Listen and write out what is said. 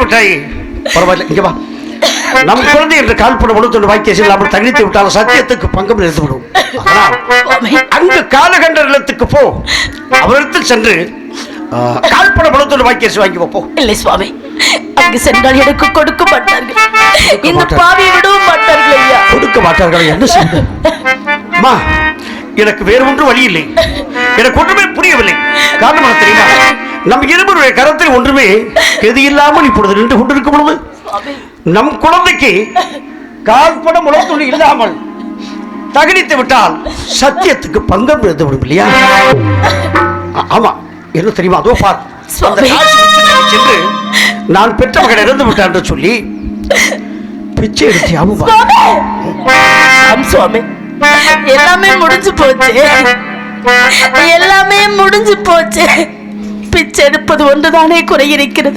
விட்டாய், பரவாயில்ல, இங்க வா. நம் குழந்தை என்று கால்பட முழுத்தொன்று வாக்கிய இல்லாமல் தகுதித்து விட்டால் சத்தியத்துக்கு பங்கம் நிறுத்தி விடும். அங்கு காலகண்ட இல்லத்துக்கு போ, அவரிடத்தில் சென்று கால்பட முழுத்தொன்று வாக்கிய வாங்கி போ. இல்லை சுவாமி, அங்கு சென்றால் எனக்கு கொடுக்க மாட்டார்கள், இந்த பாவி விடவும் மாட்டார்கள் ஐயா. கொடுக்க மாட்டார்கள், என்ன செய்ய? அம்மா, எனக்கு வேறு ஒன்றும் வழி இல்லை, எனக்கு ஒன்றுமே புரியவில்லை. காரணம் தெரியுமா? நம் இருவருடைய கரத்தில் ஒன்றுமே கெதி இல்லாமல் இப்பொழுது நின்று கொண்டிருக்கும் பொழுது நம் குழந்தைக்கு கால்பட முளத்துணி இல்லாமல் தகனித்து விட்டால் சத்தியத்துக்கு பங்கம் இருந்து விடும் இல்லையா? ஆமா, என்ன தெரியுமா? அதோ பார், சென்று நான் பெற்ற மகன் இறந்து விட்டான் என்று சொல்லி பிச்சை எடுத்து சுவாமி, எல்லாமே முடிஞ்சு போச்சு, எல்லாமே முடிஞ்சு போச்சு. பிச்சை எடுப்பது ஒன்றுதானே குறை இருக்கிறது.